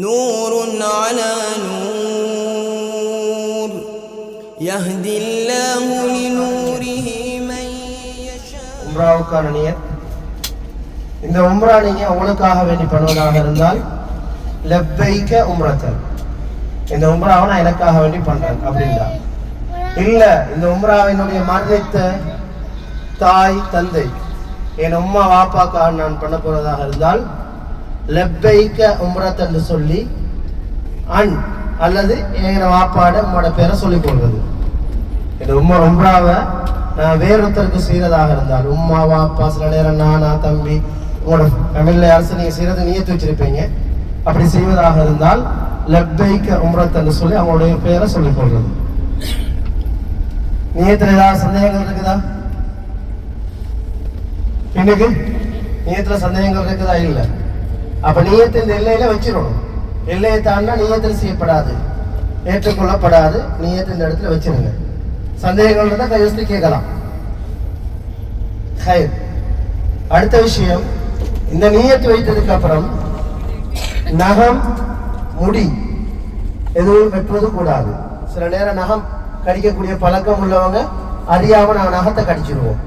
نور على نور يهدي الله لنوره من يشاء. உம்ராவுக்கான நியத். இந்த உம்ரா நீங்க உங்களுக்காக வேண்டி பண்ணுவதாக இருந்தால் லப்பைக்க உம்ரத்தன், இந்த உம்ராவை நான் எனக்காக வேண்டி பண்றேன் அப்படின்னா, இல்ல இந்த உம்ராவினுடைய மரணித்த தாய் தந்தை என் உம்மா வாப்பாக்காக நான் பண்ண போறதாக இருந்தால் லப்பைக்க உம்ரத் என்று சொல்லி அன் அல்லது என் வாப்பாட உம்மோட பேரை சொல்லிக் கொள்வது. இந்த உம்ராவை நான் வேறொருத்தருக்கு செய்யறதாக இருந்தால், உம்மா வாப்பா, சில நேரம் நானா தம்பி, உங்களோட ஃபேமிலியில் யாரும் நீங்க செய்யறது நியத்து வச்சிருப்பீங்க, அப்படி செய்வதாக இருந்தால் லப்பைக்க உம்ரத் என்று சொல்லி அவங்களுடைய பேரை சொல்லிக் கொள்வது. நியத்துல ஏதாவது சந்தேகங்கள் இருக்குதா? இன்னைக்கு நியத்துல சந்தேகங்கள் இருக்குதா? இல்லை. அப்ப நியத்தை இந்த எல்லையில வச்சிடணும். எல்லையை தாண்டா நியத்தில் செய்யப்படாது, ஏற்றுக்கொள்ளப்படாது. நியத்தை இந்த இடத்துல வச்சிருங்க. சந்தேகங்கள் இருந்தால் கையெழுத்து கேட்கலாம். அடுத்த விஷயம், இந்த நியத்து வைத்ததுக்கு அப்புறம் நகம் முடி எதுவும் வெட்டுவது கூடாது. சில நேரம் நகம் கடிக்கக்கூடிய பழக்கம் உள்ளவங்க அறியாம நாங்கள் நகத்தை கடிச்சிருவோம்.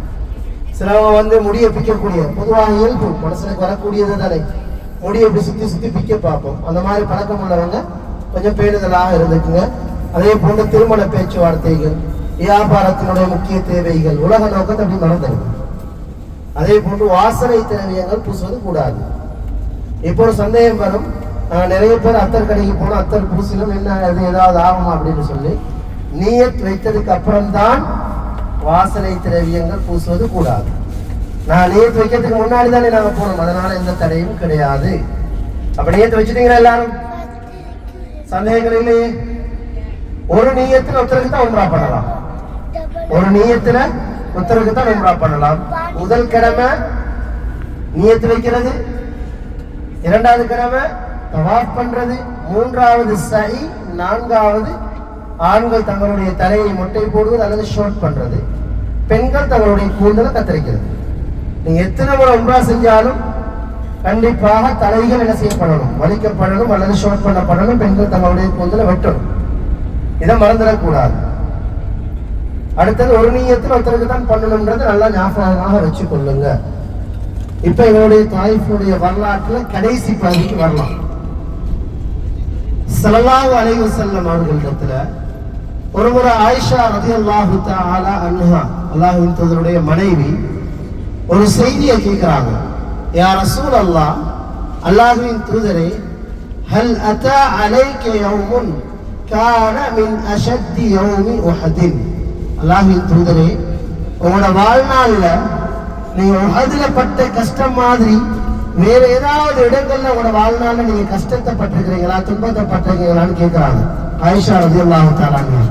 சிலவங்க முடியை பிக்கக்கூடிய, பொதுவாக இயல்பு மனசுக்கு வரக்கூடியது தானே, முடியை இப்படி சுத்தி சுத்தி பிக்க பார்ப்போம். அந்த மாதிரி பழக்கம் உள்ளவங்க கொஞ்சம் பேணுதலாக இருந்துக்குங்க. அதே போன்று திருமண பேச்சுவார்த்தைகள், வியாபாரத்தினுடைய முக்கிய தேவைகள், உலக நோக்கத்தை அப்படி மறந்துடும். அதே போன்று வாசனை திரவியங்கள் பூசுவது கூடாது. இப்போ ஒரு சந்தேகம் வரும், நிறைய பேர் அத்தர் கடைக்கு போனோம், அத்தர் பூசிலும் என்ன அது ஏதாவது ஆகுமா அப்படின்னு சொல்லி நியத் வைத்ததுக்கு அப்புறம்தான் வாசனை திரவியங்கள் பூசுவது கூடாது. நான் நியத்து வைக்கிறதுக்கு முன்னாடி தானே நாங்கள் போனோம், அதனால எந்த தடையும் கிடையாது. அப்ப நியத்து வச்சுட்டீங்களா எல்லாரும்? சந்தேகங்கள் இல்லையே. ஒரு நியத்துல ஒருத்தருக்கு தான் உம்ரா பண்ணலாம், ஒரு நியத்துல ஒருத்தருக்கு தான் உம்ரா பண்ணலாம். முதல் கிழமை நியத்து வைக்கிறது, இரண்டாவது கிழமை தவாஃப் பண்றது, மூன்றாவது சை, நான்காவது ஆண்கள் தங்களுடைய தலையை மொட்டை போடுவது அல்லது ஷார்ட் பண்றது, பெண்கள் தங்களுடைய கூந்தலை கத்தரிக்கிறது. நீங்க எத்தனை முறை உம்ரா செஞ்சாலும் கண்டிப்பாக தலைகள் என்ன செய்யப்படணும், வலிக்கப்படணும் அல்லது ஷார்ட் பண்ணப்படணும். பெண்கள் தங்களுடைய கூந்தலை வெட்டணும். இதை மறந்துடக்கூடாது. அடுத்தது ஒரு நியத்தில் ஒருத்தருக்கு தான் பண்ணணும்ன்றது நல்லா ஞாபகமாக வச்சு கொள்ளுங்க. இப்ப எங்களுடைய தாயிஃபுடைய வரலாற்றுல கடைசி பகுதிக்கு வரலாம். ஸல்லல்லாஹு அலைஹி வஸல்லம் அவர்களிடத்துல ஒரு முறை ஆயிஷா ரலியல்லாஹு தஆலா அன்ஹா, அல்லாஹ்வின் தூதருடைய மனைவி, ஒரு செய்தியை கேட்கிறாங்க. யா ரசூலல்லாஹ், அல்லாஹ்வின் தூதரே, ஹல் அத்தா அலைக யௌமுன் கான மின் அஷத்தி யௌமி உஹதின். அல்லாஹ்வின் தூதரே, உங்களோட வாழ்நாள்ல நீங்க உஹதுல பட்ட கஷ்டம் மாதிரி வேற ஏதாவது இடங்கள்ல உங்களோட வாழ்நாள்ல நீங்க கஷ்டத்தை பட்டிருக்கிறீங்களா, துன்பத்தை பட்டிருக்கீங்களான்னு கேட்கிறாங்க ஆயிஷா ரலியல்லாஹு தஆலா அன்ஹா.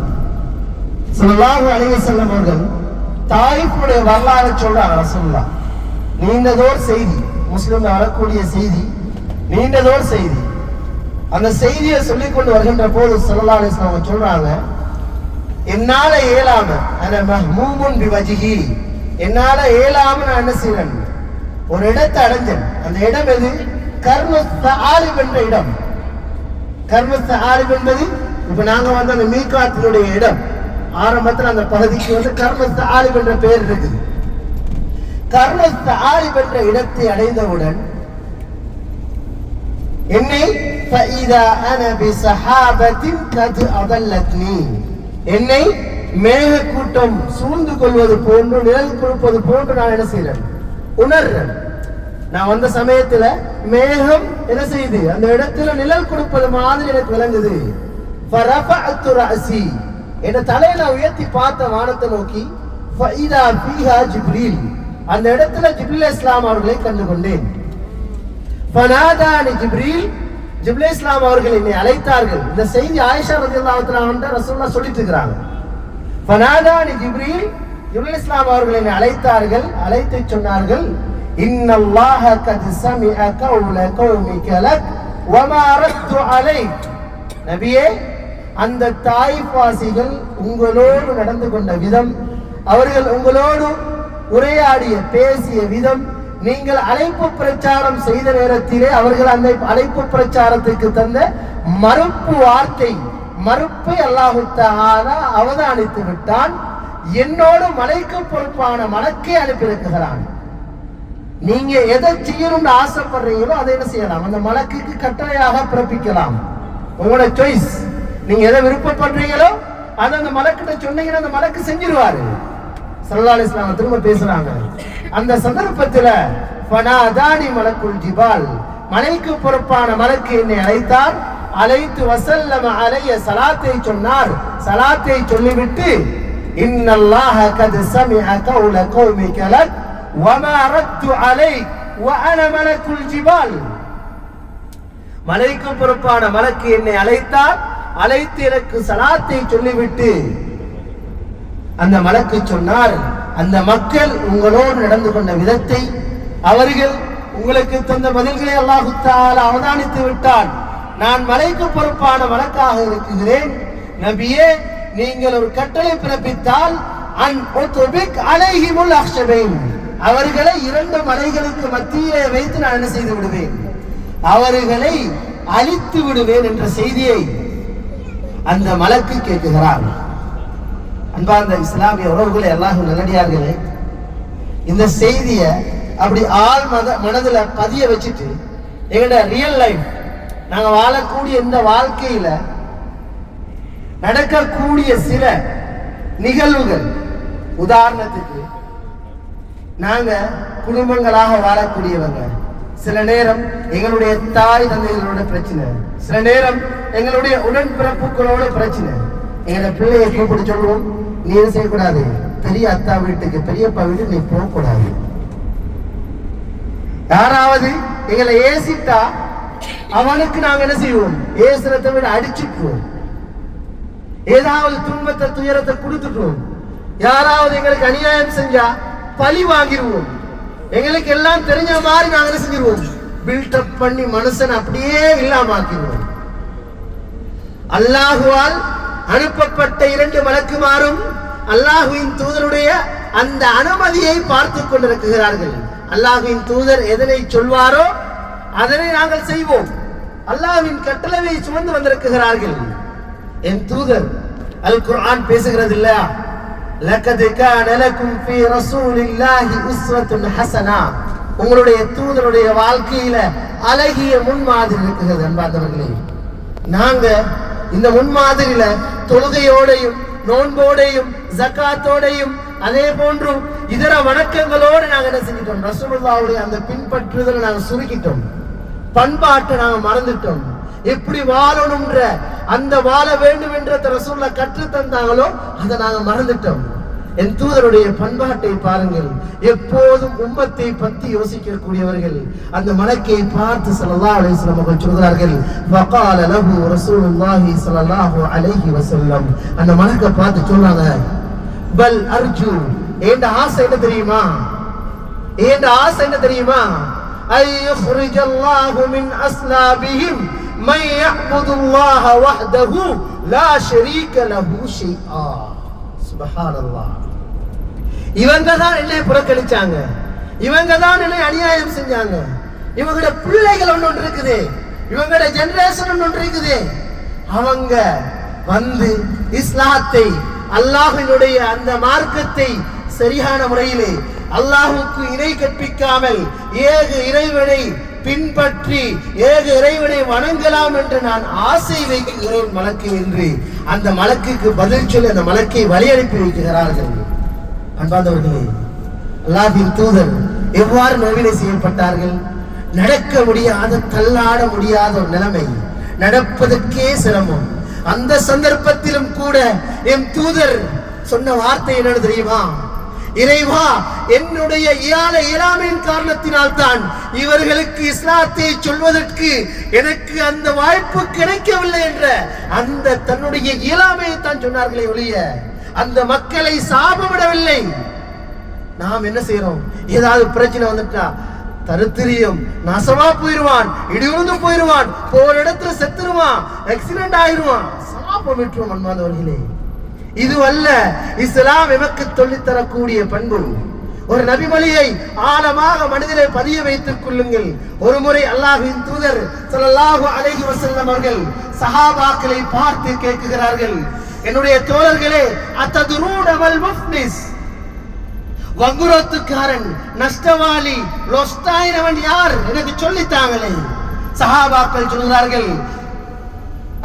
ஸல்லல்லாஹு அலைஹி வஸல்லம் அவர்கள் தாயிஃபுடைய வரலாறு சொல்றாங்க. ரசூலுல்லாஹ் நீண்டதோர் செய்தி, முஸ்லிம்ல வரக்கூடிய செய்தி, நீண்டதோர் செய்தி. அந்த செய்தியை சொல்லிக் கொண்டு வருகின்ற போது ஸல்லல்லாஹு அலைஹி வஸல்லம் சொல்றாங்க, என்னால இயலாம அன மஹ்மூமுன் பிவஜ்ஹி, என்னால இயலாம நான் என்ன செய்றேன், ஒரு இடத்தை அடைஞ்சேன். அந்த இடம் எது? கர்மஸ்தஆலிப் என்ற இடம். கர்மஸ்தஆலிப் என்பது இப்ப நாங்க வந்து அந்த மீகாத்தினுடைய இடம், ஆரம்பத்தில் அந்த பகுதிக்கு வந்து கர்மஸ்தஆலிப் என்ற பெயர் இருக்குது. கர்மஸ்தஆலிப் என்ற இடத்தை அடைந்தவுடன் என்னை ஃபஇதா அன பிஸஹாபத்தின் கத் அதல்லத்னி, என்னை மேக கூட்டம் சூழ்ந்து கொள்வது போன்று, நிழல் கொடுப்பது போன்று நான் என்ன செய்றேன், உணர்றேன். நான் வந்த சமயத்துல மேகம் என்ன செய்யுது, அந்த இடத்துல நிழல் கொடுப்பது மாதிரி எனக்கு விளங்குது. ஃபரஃபஅத்து ரஅஸி, என் தலையை நான் உயர்த்தி பார்த்த வானத்தை நோக்கி, ஃபஇதா ஃபீஹா ஜிப்ரீல், அந்த இடத்துல ஜிப்ரீல் இஸ்லாம் அவர்களை கண்டு கொண்டேன். ஃபனாதானி ஜிப்ரீல், ஜிப்ரீல் இஸ்லாம் அவர்கள் என்னை அழைத்தார்கள். இந்த செய்தி ஆயிஷா ரலியல்லாஹு தஆலா ரசூலுல்லாஹ் சொல்லிட்டு இருக்கிறாங்க. ஃபனாதானி ஜிப்ரீல், ஜிப்ரீல் இஸ்லாம் அவர்கள் என்னை அழைத்தார்கள், அழைத்து சொன்னார்கள், இன்னல்லாஹ கத் சமிஅ கௌல கௌமிக லக் வமா ரத்து அலைக். நபியே, அந்த தாயிஃபாசிகள் உங்களோடு நடந்து கொண்ட விதம், அவர்கள் உங்களோடு உரையாடிய பேசிய விதம், நீங்கள் அழைப்பு பிரச்சாரம் செய்த நேரத்திலே அவர்கள் அந்த அழைப்பு பிரச்சாரத்துக்கு தந்த மறுப்பு வார்த்தை, மறுப்பை அல்லாஹு தஆலா அவதானித்து விட்டான். என்னோடு மலைக்கு பொறுப்பான மலக்கை அனுப்பியிருக்கிறான். நீங்க எதை செய்யணும்னு ஆசைப்படுறீங்களோ அதை என்ன செய்யலாம், அந்த மலக்குக்கு கட்டளையாக பிறப்பிக்கலாம். உங்களோட சாய்ஸ். நீங்க எதை விருப்பப்படுறீங்களோ அதை அந்த மலக்கிட்ட சொன்னீங்கன்னா அந்த மலக்கு செஞ்சிருவாரு. ஸல்லல்லாஹு அலைஹி வஸல்லம் திரும்ப பேசுறாங்க. அந்த சந்தர்ப்பத்தில் ஃபனாதானி மலக்குல் ஜிபால், மலைக்கு பொறுப்பான மலக்கு என்னை அழைத்தார். அழைத்து வஸல்லம அலைய, சலாத்தை சொன்னார். சலாத்தை சொல்லிவிட்டு இன்னல்லாஹ கத் சமிஅ கௌல கௌமிக லக் வமா ரத்து அலைக் வஅன மலக்குல் ஜிபால், மலைக்கு பொறுப்பான மலக்கு என்னை அழைத்தார். அழைத்து எனக்கு சலாத்தை சொல்லிவிட்டு அந்த மலக்கு சொன்னார், அந்த மக்கள் உங்களோடு நடந்து கொண்ட விதத்தை, அவர்கள் உங்களுக்கு தந்த பதில்களை அல்லாஹ் தஆலா அவதானித்து விட்டான். நான் மலைக்கு பொறுப்பான மலக்காக இருக்கிறேன். நபியே, நீங்கள் ஒரு கட்டளை பிறப்பித்தால் அன் உத்பிக் அலைஹிமுல் அக்ஷபைன், அவர்களை 2 மலைகளுக்கு மத்தியிலே வைத்து நான் என்ன செய்து விடுவேன், அவர்களை அழித்து விடுவேன் என்ற செய்தியை அந்த மலக்கு கேட்கிறார். அன்பார்ந்த இஸ்லாமிய உறவுகளை, அல்லாஹ் நல்லடியார்களே, இந்த செய்தியை அப்படி ஆள் மனதுல பதிய வச்சுட்டு எங்களோட ரியல் லைஃப், நாங்க வாழக்கூடிய இந்த வாழ்க்கையில நடக்கக்கூடிய சில நிகழ்வுகள், உதாரணத்துக்கு நாங்க குடும்பங்களாக வாழக்கூடியவங்க, சில நேரம் எங்களுடைய தாய் தந்தைகளோட பிரச்சனை, சில நேரம் எங்களுடைய உடன்பிறப்புகளோட பிரச்சனை. எங்களோட பிள்ளையை கூப்பிட்டு சொல்லுவோம், நீ என்ன செய்யக்கூடாது, பெரிய அத்தா வீட்டுக்கு பெரியப்பா வீட்டுக்கு நீ போகக்கூடாது. யாராவது எங்களை ஏசிட்டா அவனுக்கு நாங்க என்ன செய்வோம், ஏசுறதை விட அடிச்சுக்குவோம். ஏதாவது துன்பத்தை துயரத்தை கொடுத்துட்டோம். யாராவது எங்களுக்கு அநியாயம் செஞ்சா பழி வாங்கிடுவோம். எங்களுக்கு எல்லாம் தெரிஞ்ச மாதிரி நாங்க என்ன செஞ்சிருவோம், பில்டப் பண்ணி மனுஷன் அப்படியே இல்லாமாக்கிடுவோம். அல்லாஹுவால் அனுப்பப்பட்ட 2 மலக்குமாரும் அல்லாஹுவின் தூதருடைய அந்த அனுமதியை பார்த்து கொண்டிருக்கிறார்கள். அல்லாஹுவின் தூதர் எதனை சொல்வாரோ அதனை நாங்கள் செய்வோம். அல்லாஹ்வின் கட்டளையை சுமந்து வந்திருக்கிறார்கள். என் தூதர் அல் குர்ஆன் பேசுகிறது இல்லையா, லகத் கான லகும் ஃபீ ரசூலில்லாஹி உஸ்வத்துன் ஹஸனா, உங்களுடைய தூதருடைய வாழ்க்கையில அழகிய முன்மாதிரி இருக்கிறது. அன்பார்ந்தவர்களே, நாங்க இந்த முன்மாதிரியில தொழுகையோடையும் நோன்போடையும் ஜகாத்தோடையும் அதே போன்று இதர வணக்கங்களோடு நாங்க என்ன செஞ்சிட்டோம், ரசூலுல்லாஹ்வுடைய அந்த பின்பற்றுதலை நாங்க சுருக்கிட்டோம். பண்பாட்டை நாங்க மறந்துட்டோம். எப்படி வாழணும்ன்ற அந்த வாழ வேண்டும் என்ற ரசூலுல்லாஹ் கற்று தந்தாங்களோ அதை நாங்க மறந்துட்டோம். என் தூதருடைய பண்பாட்டை பாருங்கள். எப்போதும் உம்மத்தை பற்றி யோசிக்கக்கூடியவர்கள். அந்த மலக்கை பார்த்து ஸல்லல்லாஹு அலைஹி வஸல்லம் அவர்கள் சொல்கிறார்கள், வகால லஹு ரசூலுல்லாஹி ஸல்லல்லாஹு அலைஹி வஸல்லம், அந்த மலக்கை பார்த்து சொல்றாங்க, பல் அர்ஜு, ஏண்ட ஆசை என்ன தெரியுமா, ஏண்ட ஆசை என்ன தெரியுமா, ஐயுஹ்ரிஜல்லாஹு மின் அஸ்லாபிஹிம் மை யஅபுதுல்லாஹ வஹ்தஹு லா ஷரீக லஹு ஷைஆ. சுப்ஹானல்லாஹ். இவங்க தான் என்னை புறக்கணிச்சாங்க, இவங்க தான் என்னை அநியாயம் செஞ்சாங்க, இவங்களோட பிள்ளைகள் ஒன்று இருக்குது, இவங்களோட ஜெனரேஷன் ஒன்று இருக்குது, அவங்க வந்து இஸ்லாத்தை அல்லாஹ்வினுடைய அந்த மார்க்கத்தை சரியான முறையிலே அல்லாஹ்வுக்கு இணை கற்பிக்காமல் ஏக இறைவனை பின்பற்றி ஏக இறைவனை வணங்கலாம் என்று நான் ஆசை வைக்கிறேன் மலக்கு என்று அந்த மலக்குக்கு பதில் சொல்லி அந்த மலக்கை வழி அனுப்பி வைக்கிறார்கள். அன்பார்ந்தவர்களே, அல்லாஹ்வின் தூதர் எவ்வாறு நோவினை செய்யப்பட்டார்கள். நடக்க முடியாத, தள்ளாட முடியாத ஒரு நிலைமை, நடப்பதற்கே சிரமம். அந்த சந்தர்ப்பத்திலும் கூட என் தூதர் சொன்ன வார்த்தை என்னன்னு தெரியுமா, இறைவா, என்னுடைய இயலாமையின் காரணத்தினால் தான் இவர்களுக்கு இஸ்லாத்தை சொல்வதற்கு எனக்கு அந்த வாய்ப்பு கிடைக்கவில்லை என்ற அந்த தன்னுடைய இயலாமையை தான் சொன்னார்களே ஒழிய அந்த மக்களை சாபமிடவில்லை. நாம் என்ன செய்யறோம், ஏதாவது பிரச்சனை வந்துட்டா தருத்திரியம், நாசமா போயிருவான், இடிவிழுந்து போயிருவான், போற இடத்துல செத்துருவான், ஆக்சிடென்ட் ஆயிருவான், சாபம் விட்டுருவோம். அன்பானவர்களே, இது அல்ல இஸ்லாம் எமக்கு சொல்லித் தரக்கூடிய பண்பு. ஒரு நபிமொழியை ஆழமாக மனதிலே பதிய வைத்துக் கொள்ளுங்கள். ஒரு முறை அல்லாஹ்வின் தூதர் ஸல்லல்லாஹு அலைஹி வஸல்லம் அவர்கள் சஹாபாக்களை பார்த்து கேட்கிறார்கள், என்னுடைய தோழர்களே, அத்ததுரூன மல் முஃப்லிஸ், வங்குரோத்துக்காரன், நஷ்டவாளி, லொஸ்டாயினவன் யார், எனக்கு சொல்லித்தாங்களே. சஹாபாக்கள் சொல்கிறார்கள்,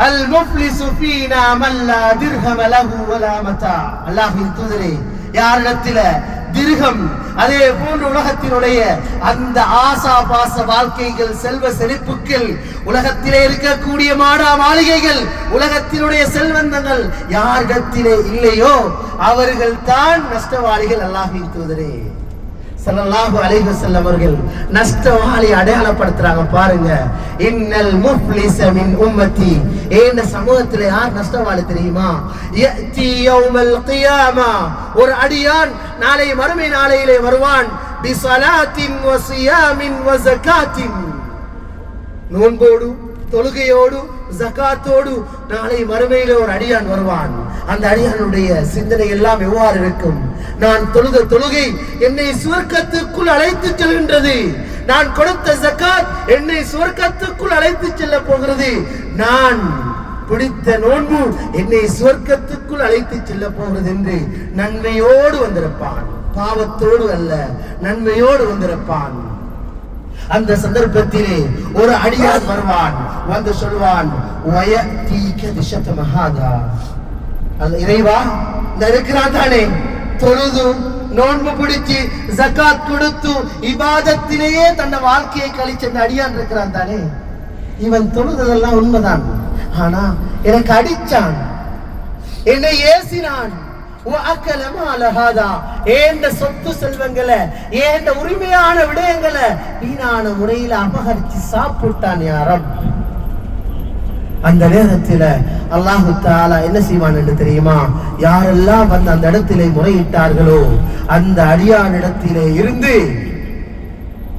அல் முஃப்லிசு ஃபீனா மன் லா திர்ஹம லஹு வலா மதா. அல்லாஹ்வின் தூதரே, யாரிடத்தில திர்ஹம், அதே போன்று உலகத்தினுடைய அந்த ஆசா பாச வாழ்க்கைகள், செல்வ செழிப்புகள், உலகத்திலே இருக்கக்கூடிய மாடா மாளிகைகள், உலகத்தினுடைய செல்வந்தங்கள் யாரிடத்திலே இல்லையோ அவர்கள் தான் நஷ்டவாளிகள். அல்லாஹ்வின் தூதரே ஸல்லல்லாஹு அலைஹி வஸல்லம் அவர்கள் நஷ்டவாளி அடையாளப்படுத்துறாங்க. பாருங்க, இன்னல் முஃப்லிஸ மின் உம்மத்தி, இந்த சமூகத்திலே யார் நஷ்டவாளி தெரியுமா? யதி யௌமல் கியாமா, ஒரு அடியான் நாளை மறுமை நாளையிலே வருவான். பிஸலாத்தின் வ ஸியாமின் வ ஸகாத்தின், நோன்போடு, தொழுகையோடு, ஜகாத்தோடு நாளை மறுமையிலே ஒரு அடியான் வருவான். அந்த அடியானுடைய சிந்தனை எல்லாம் எவ்வாறு இருக்கும்? நான் தொழுத தொழுகை என்னை சுவர்க்கத்துக்குள் அழைத்து செல்கின்றது, நான் கொடுத்த ஜகாத் என்னை சுவர்க்கத்துக்குள் அழைத்து செல்ல போகிறது, நான் பிடித்த நோன்பு என்னை சுவர்க்கத்துக்குள் அழைத்து செல்ல போகிறது என்று நன்மையோடு வந்திருப்பான். பாவத்தோடு அல்ல, நன்மையோடு வந்திருப்பான். அந்த சந்தர்ப்பத்திலே ஒரு அடியான் வருவான், வந்து சொல்வான், வயதீக திஷதமஹாதா, இறைவா, இந்த இருக்கிறான் தானே, தொழுது நோன்பு பிடிச்சு ஜகாத் கொடுத்து இபாதத்திலேயே தன்னை வாழ்க்கையை கழிச்ச அந்த அடியான் இருக்கிறான் தானே, இவன் தொழுதெல்லாம் உண்மைதான், ஆனா எனக்கு அடிச்சான், என்னை ஏசினான், ஏண்ட சொத்து செல்வங்களை, ஏண்ட உரிமையான விடயங்களை வீணான முறையில் அபகரிச்சு சாப்பிட்டான் யாரம். அந்த நேரத்தில் அல்லாஹு தஆலா என்ன செய்வான் என்று தெரியுமா? யாரெல்லாம் வந்து அந்த இடத்திலே முறையிட்டார்களோ அந்த அடியானிடத்திலே இருந்து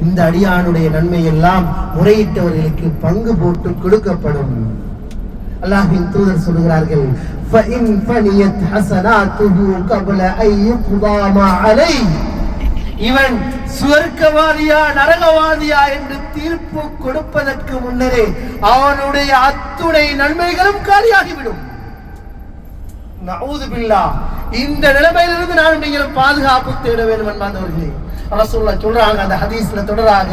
இந்த அடியானுடைய நன்மை எல்லாம் முறையிட்டவர்களுக்கு பங்கு போட்டு கொடுக்கப்படும். அல்லாஹ்வின் தூதர் சொல்கிறார்கள், ஃபஇன் ஃபனியத் ஹஸனாத்துஹு கப்ல ஐ யுக்தா மா அலைஹி, இவன் சுவர்க்கவாதியா நரகவாதியா என்று தீர்ப்பு கொடுப்பதற்கு முன்னரே அவனுடைய அத்துணை நன்மைகளும் காலியாகிவிடும். நஊது பில்லாஹ். இந்த நிலைமையிலிருந்து நான் நீங்களும் பாதுகாப்பு தேட வேண்டும் என்பார்களே. ரசூலுல்லாஹ் சொல்றாங்க அந்த ஹதீஸ்ல தொடராக,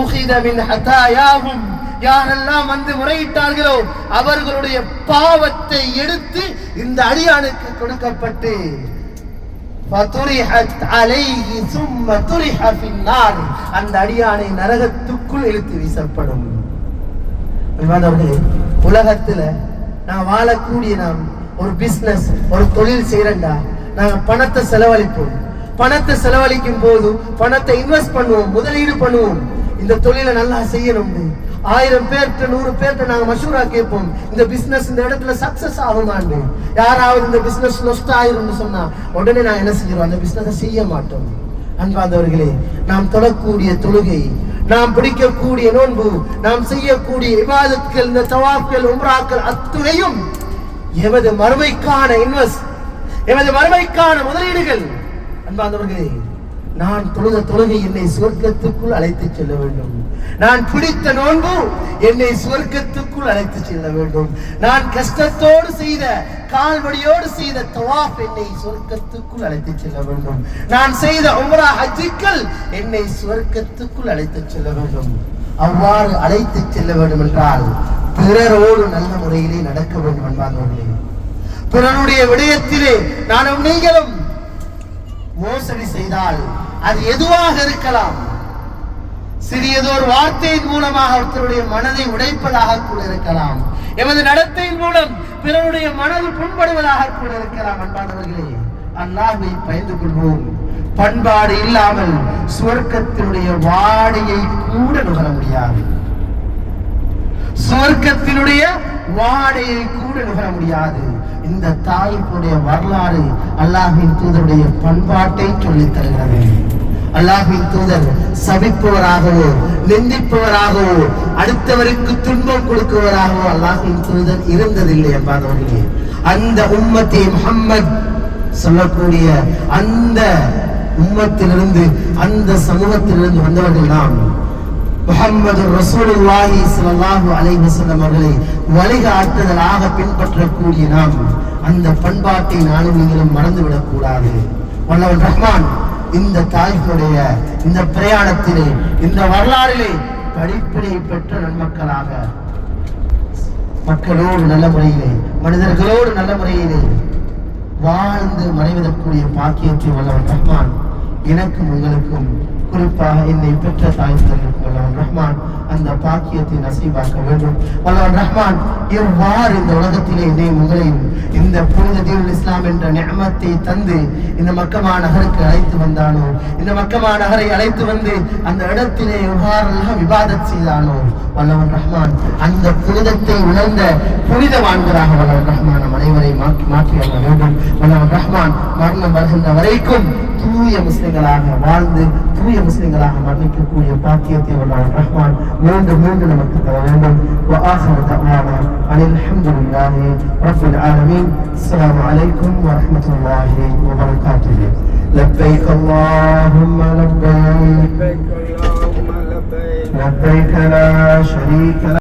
உஹித மின் ஹதாயாஹும், யாரெல்லாம் வந்து முறையிட்டார்களோ அவர்களுடைய பாவத்தை எடுத்து இந்த அடியானுக்கு கொடுக்கப்பட்டு அந்த அடியானை நரகத்துக்குள் இழுத்து வீசப்படும். உலகத்துல நான் வாழக்கூடிய நாம் ஒரு பிசினஸ், ஒரு தொழில் செய்யறா, நாங்க பணத்தை செலவழிப்போம். பணத்தை செலவழிக்கும் போது பணத்தை இன்வெஸ்ட் பண்ணுவோம், முதலீடு பண்ணுவோம். இந்த தொழிலை நல்லா செய்யணும், 1000 பேர்ட்ட 100 பேர்ட்ட நாங்க மஷூரா கேட்போம், இந்த பிசினஸ் இந்த இடத்துல சக்சஸ் ஆகுமான்னு. யாராவது இந்த பிசினஸ் லொஸ்ட் ஆயிரும்னு சொன்னா உடனே நான் என்ன செஞ்சிருவோம், அந்த பிசினஸ் செய்ய மாட்டோம். அன்பார்ந்தவர்களே, நாம் தொழக்கூடிய தொழுகை, நாம் பிடிக்கக்கூடிய நோன்பு, நாம் செய்யக்கூடிய இபாதத்துகள், இந்த தவாஃப்கள், உம்ராக்கள் அத்துணையும் எமது மறுமைக்கான இன்வெஸ்ட், எமது மறுமைக்கான முதலீடுகள். அன்பார்ந்தவர்களே, நான் தொழுத தொழுகை என்னை சுவர்க்கத்துக்குள் அழைத்து செல்ல வேண்டும். நான் பிடித்த நோன்பு என்னை சுவர்க்கத்துக்குள் அழைத்து செல்ல வேண்டும். நான் கஷ்டத்தோடு செய்த, கால்வடியோடு செய்த தவாஃப் என்னை சுவர்க்கத்துக்குள் அழைத்து செல்ல வேண்டும். நான் செய்த உம்ரா ஹஜ்ஜுக்கள் என்னை சுவர்க்கத்துக்குள் அழைத்து செல்ல வேண்டும். அவ்வாறு அழைத்து செல்ல வேண்டும் என்றால் பிறரோடு நல்ல முறையிலே நடக்க வேண்டும் என்பார்களே. பிறருடைய விடயத்திலே நானும் நீங்களும் மோசடி செய்தால் அது எதுவாக இருக்கலாம், சிறியதோர் வார்த்தையின் மூலமாக ஒருத்தருடைய மனதை உடைப்பதாக கூட இருக்கலாம், எமது நடத்தையின் மூலம் பிறருடைய மனது புண்படுவதாக கூட இருக்கலாம். அன்பானவர்களே, அல்லாஹ்வை பயந்து கொள்வோம். பண்பாடு இல்லாமல் சுவர்க்கத்தினுடைய வாடையை கூட நுகர முடியாது. சுவர்க்கத்தினுடைய வாடையை கூட நுகர முடியாது. இந்த தாயினுடைய வரலாறு அல்லாஹ்வின் தூதருடைய பண்பாட்டை சொல்லித் தருகிறது. அல்லாஹ்வின் தூதர் சபிப்பவராகவோ, நிந்திப்பவராகவோ, அடுத்தவருக்கு துன்பம் கொடுக்குவராகவோ அல்லாஹ்வின் தூதர் இருந்ததில்லை என்பார்களே. அந்த உம்மத்தி முஹம்மத் சொல்லக்கூடிய அந்த உம்மத்திலிருந்து அந்த சமூகத்திலிருந்து வந்தவர்கள் நாம். முஹம்மது ரசூலுல்லாஹி ஸல்லல்லாஹு அலைஹி வஸல்லம் அவர்களை வழிகாட்டுதலாக பின்பற்றக்கூடிய நாம் அந்த பண்பாட்டை நானும் நீங்களும் மறந்துவிடக் கூடாது. வல்லவன் ரஹ்மான் இந்த தாய்களுடைய இந்த பிரயாணத்திலே இந்த வரலாறிலே படிப்பினை பெற்ற நன்மக்களாக மக்களோடு நல்ல முறையிலே மனிதர்களோடு நல்ல முறையிலே வாழ்ந்து மறைவதற்குரிய பாக்கியத்தை வல்லவன் ரஹ்மான் எனக்கும் உங்களுக்கும் குறிப்பாக என்னை பெற்ற தாய்களுக்கும் வல்லவன் ரஹ்மான் அந்த பாக்கியத்தை நசீபாக்க வேண்டும். வல்லவன் ரஹ்மான் எவ்வாறு இந்த உலகத்திலே என்னை உங்களையும் இந்த புனித தீனுல் இஸ்லாம் என்ற நிஅமத்தை தந்து இந்த மக்கமா நகருக்கு அழைத்து வந்தானோ, இந்த மக்கமா நகரை அழைத்து வந்து அந்த இடத்திலே எவ்வாறெல்லாம் இபாதத் செய்தானோ, வல்லவன் ரஹ்மான் அந்த புனிதத்தை உணர்ந்த புனிதவான்களாக வல்லவன் ரஹ்மான் நம் அனைவரை மாற்றி அள்ள வேண்டும். வல்லவன் ரஹ்மான் மரணம் வருகின்ற வரைக்கும் தூய முஸ்லிம்களாக வாழ்ந்து தூய முஸ்லிம்களாக மரணிக்கக்கூடிய பாக்கியத்தை வல்லவன் ரஹ்மான் மீண்டும் நமக்கு தர வேண்டும். وآخر دعوانا أن الحمد لله رب العالمين. السلام عليكم ورحمة الله وبركاته. لبيك اللهم لبيك لبيك لا شريك لك